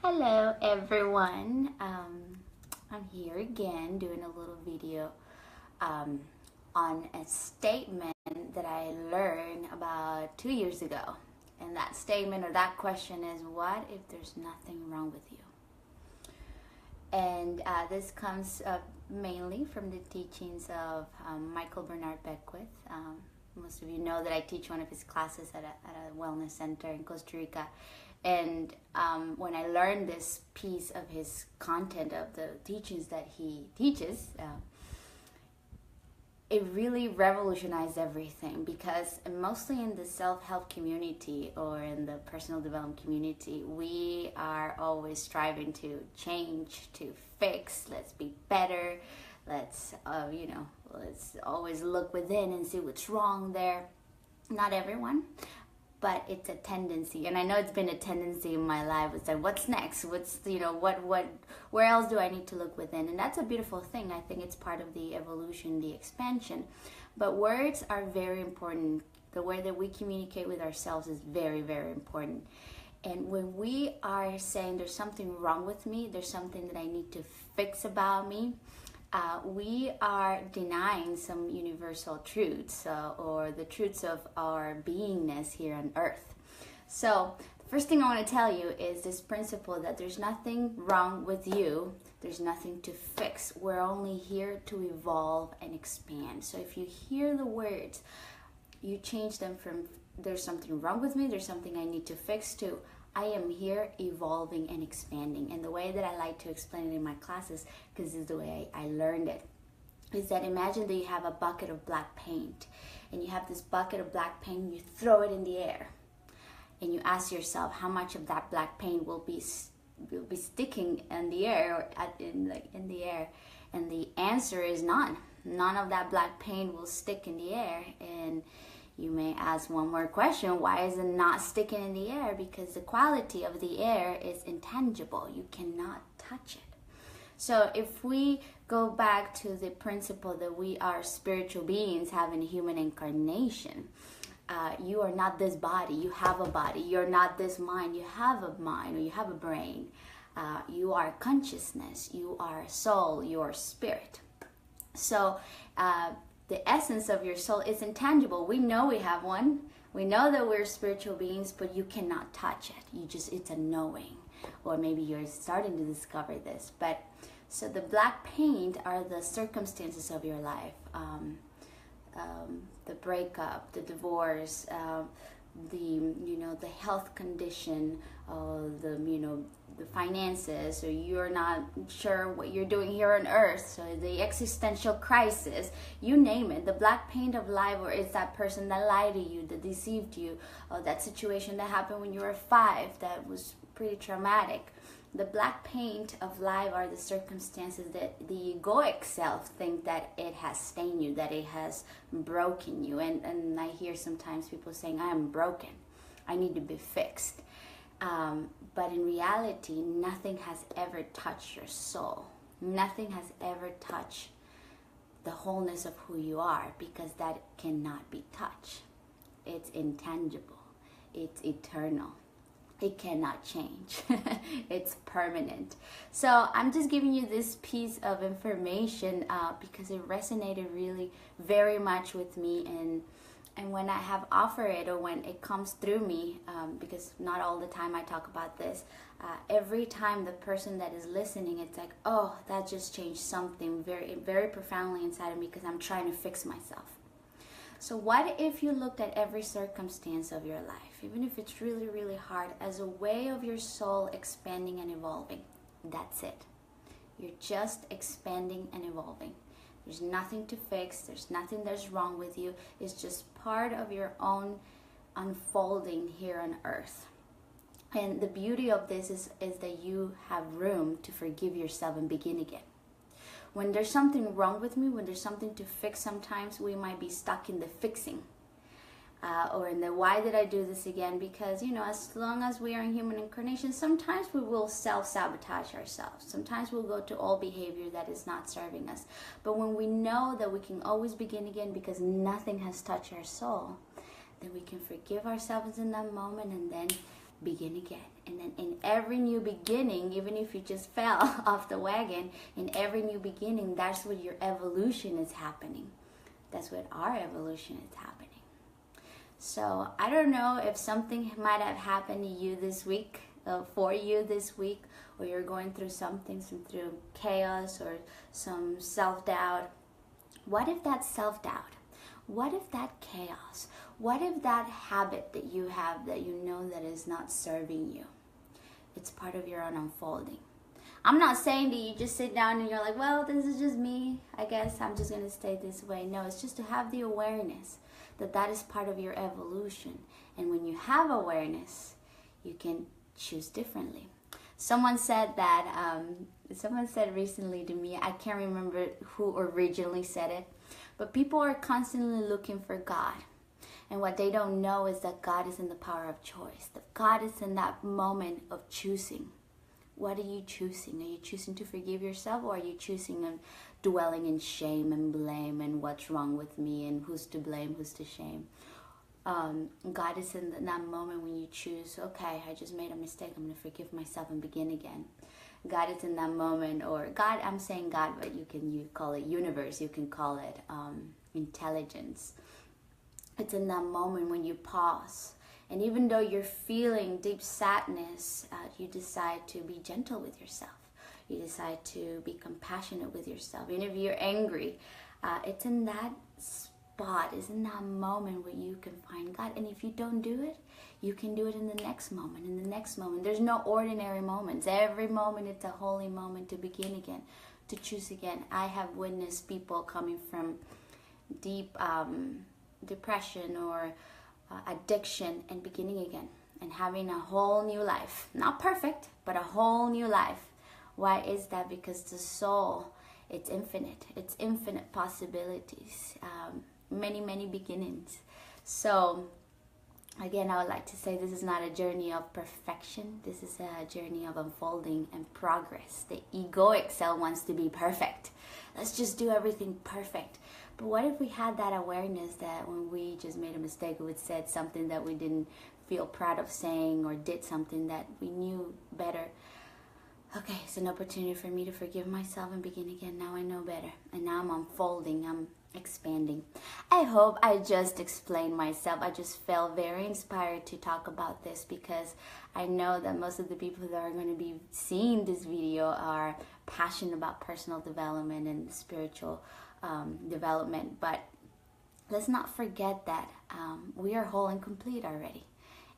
Hello everyone. I'm here again doing a little video um, on a statement that I learned about 2 years ago. And that statement or that question is, what if there's nothing wrong with you? And this comes mainly from the teachings of Michael Bernard Beckwith. Most of you know that I teach one of his classes at a wellness center in Costa Rica. And when I learned this piece of his content, of the teachings that he teaches, it really revolutionized everything, because mostly in the self-help community or in the personal development community, we are always striving to change, to fix, let's be better, let's let's always look within and see what's wrong there. Not everyone, but it's a tendency, and I know it's been a tendency in my life. It's like, what's next? What's, where else do I need to look within? And that's a beautiful thing. I think it's part of the evolution, the expansion. But words are very important. The way that we communicate with ourselves is very, very important. And when we are saying there's something wrong with me, there's something that I need to fix about me, we are denying some universal truths, or the truths of our beingness here on earth. So the first thing I want to tell you is this principle that there's nothing wrong with you, there's nothing to fix. We're only here to evolve and expand. So if you hear the words, you change them from there's something wrong with me, there's something I need to fix, to I am here evolving and expanding. And the way that I like to explain it in my classes, because this is the way I learned it, is that imagine that you have a bucket of black paint, and you have this bucket of black paint, you throw it in the air, and you ask yourself how much of that black paint will be sticking in the air, or in the air, and the answer is none. None of that black paint will stick in the air. And you may ask one more question, why is it not sticking in the air? Because the quality of the air is intangible. You cannot touch it. So if we go back to the principle that we are spiritual beings having a human incarnation, you are not this body, you have a body. You're not this mind, you have a mind, or you have a brain. You are consciousness, you are soul, you are spirit. So the essence of your soul is intangible. We know we have one. We know that we're spiritual beings, but you cannot touch it. It's a knowing. Or maybe you're starting to discover this. But so the black paint are the circumstances of your life. The breakup, the divorce, the health condition, the finances, or you're not sure what you're doing here on earth, so the existential crisis, you name it. The black paint of life, or it's that person that lied to you, that deceived you, or that situation that happened when you were 5 that was pretty traumatic. The black paint of life are the circumstances that the egoic self think that it has stained you, that it has broken you. And I hear sometimes people saying, I am broken, I need to be fixed. But in reality, nothing has ever touched your soul. Nothing has ever touched the wholeness of who you are, because that cannot be touched. It's intangible. It's eternal. It cannot change. It's permanent. So I'm just giving you this piece of information because it resonated really very much with me, and when I have offered it, or when it comes through me, because not all the time I talk about this, every time the person that is listening, it's like, oh, that just changed something very, very profoundly inside of me, because I'm trying to fix myself. So what if you looked at every circumstance of your life, even if it's really, really hard, as a way of your soul expanding and evolving? That's it. You're just expanding and evolving. There's nothing to fix. There's nothing that's wrong with you. It's just part of your own unfolding here on earth. And the beauty of this is that you have room to forgive yourself and begin again. When there's something wrong with me, when there's something to fix, sometimes we might be stuck in the fixing. Or in the why did I do this again? Because, as long as we are in human incarnation, sometimes we will self-sabotage ourselves. Sometimes we'll go to old behavior that is not serving us. But when we know that we can always begin again because nothing has touched our soul, then we can forgive ourselves in that moment, and then begin again. And then in every new beginning, even if you just fell off the wagon, in every new beginning, that's where your evolution is happening. That's what our evolution is happening. So I don't know if something might have happened to you this week, for you this week, or you're going through something, through chaos or some self-doubt. What if that self-doubt? What if that chaos? What if that habit that you have that you know that is not serving you? It's part of your own unfolding. I'm not saying that you just sit down and you're like, well, this is just me. I guess I'm just going to stay this way. No, it's just to have the awareness that that is part of your evolution. And when you have awareness, you can choose differently. Someone said recently to me, I can't remember who originally said it, but people are constantly looking for God. And what they don't know is that God is in the power of choice. That God is in that moment of choosing. What are you choosing? Are you choosing to forgive yourself, or are you choosing and dwelling in shame and blame and what's wrong with me and who's to blame, who's to shame? God is in that moment when you choose, okay, I just made a mistake. I'm going to forgive myself and begin again. God is in that moment, or God, I'm saying God, but you call it universe, you can call it intelligence. It's in that moment when you pause. And even though you're feeling deep sadness, you decide to be gentle with yourself. You decide to be compassionate with yourself. Even if you're angry, it's in that spot, it's in that moment where you can find God. And if you don't do it, you can do it in the next moment, in the next moment. There's no ordinary moments. Every moment it's a holy moment to begin again, to choose again. I have witnessed people coming from deep depression or addiction and beginning again and having a whole new life. Not perfect, but a whole new life. Why is that? Because the soul, it's infinite. It's infinite possibilities. Many, many beginnings. So again, I would like to say this is not a journey of perfection. This is a journey of unfolding and progress. The egoic self wants to be perfect. Let's just do everything perfect. But what if we had that awareness that when we just made a mistake, we said something that we didn't feel proud of saying, or did something that we knew better? Okay, it's an opportunity for me to forgive myself and begin again. Now I know better. And now I'm unfolding. I'm expanding. I hope I just explained myself. I just felt very inspired to talk about this because I know that most of the people that are going to be seeing this video are passionate about personal development and spiritual development. But let's not forget that we are whole and complete already.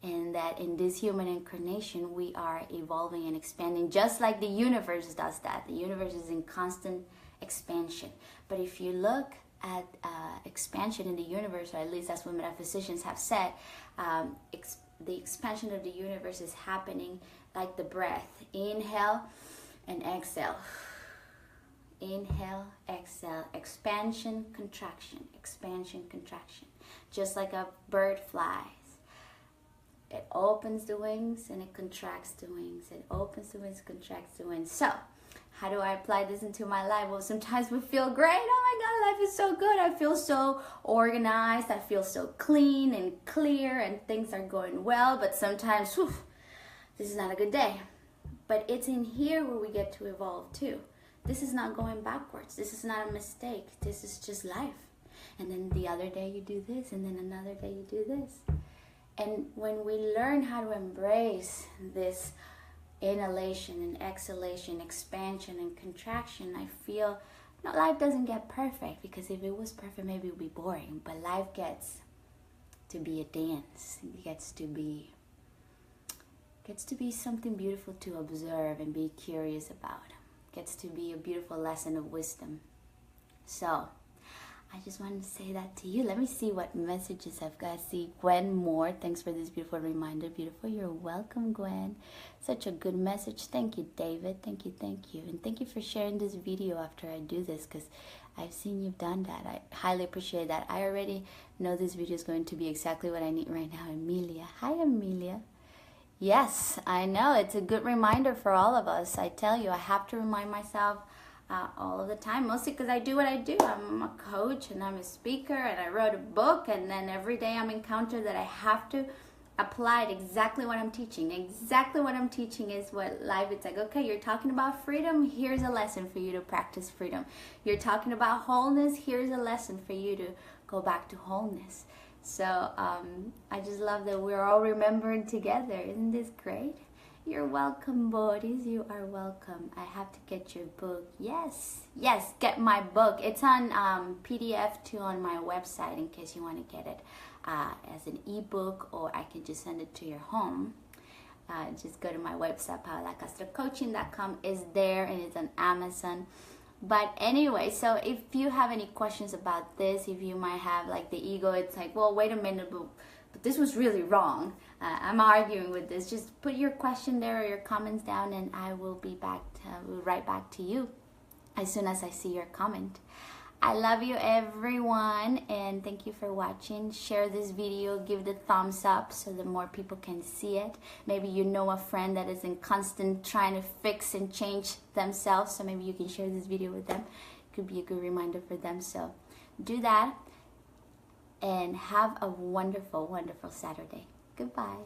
And that in this human incarnation, we are evolving and expanding just like the universe does that. The universe is in constant expansion. But if you look at expansion in the universe, or at least that's what metaphysicians have said, the expansion of the universe is happening like the breath. Inhale and exhale. Inhale, exhale, expansion, contraction, expansion, contraction. Just like a bird flies. It opens the wings and it contracts the wings. It opens the wings, contracts the wings. So, how do I apply this into my life? Well, sometimes we feel great. Oh my God, life is so good. I feel so organized. I feel so clean and clear and things are going well. But sometimes, whew, this is not a good day. But it's in here where we get to evolve too. This is not going backwards. This is not a mistake. This is just life. And then the other day you do this, and then another day you do this. And when we learn how to embrace this inhalation and exhalation, expansion and contraction, I feel life doesn't get perfect, because if it was perfect, maybe it would be boring. But life gets to be a dance. It gets to be something beautiful to observe and be curious about. It gets to be a beautiful lesson of wisdom. So I just wanted to say that to you. Let me see what messages I've got. See, Gwen Moore, thanks for this beautiful reminder. Beautiful. You're welcome, Gwen. Such a good message. Thank you, David. Thank you, thank you. And thank you for sharing this video after I do this, because I've seen you've done that. I highly appreciate that. I already know this video is going to be exactly what I need right now. Amelia. Hi, Amelia. Yes, I know. It's a good reminder for all of us. I tell you, I have to remind myself all of the time, mostly because I do what I do. I'm a coach and I'm a speaker and I wrote a book, and then every day I'm encountered that I have to applied exactly what I'm teaching. Exactly what I'm teaching is what life, it's like, okay, you're talking about freedom, here's a lesson for you to practice freedom. You're talking about wholeness, here's a lesson for you to go back to wholeness. So I just love that we're all remembering together. Isn't this great? You're welcome, buddies. You are welcome. I have to get your book. Yes, yes, get my book. It's on PDF too on my website in case you want to get it as an ebook, or I can just send it to your home. Just go to my website, paolacastrocoaching.com. It's there, and it's on Amazon. But anyway, so if you have any questions about this, if you might have like the ego, it's like, well, wait a minute, but this was really wrong. I'm arguing with this. Just put your question there or your comments down, and I will be back will write back to you as soon as I see your comment. I love you, everyone, and thank you for watching. Share this video, give the thumbs up so that more people can see it. Maybe you know a friend that is in constant trying to fix and change themselves, so maybe you can share this video with them. It could be a good reminder for them. So do that, and have a wonderful, wonderful Saturday. Goodbye.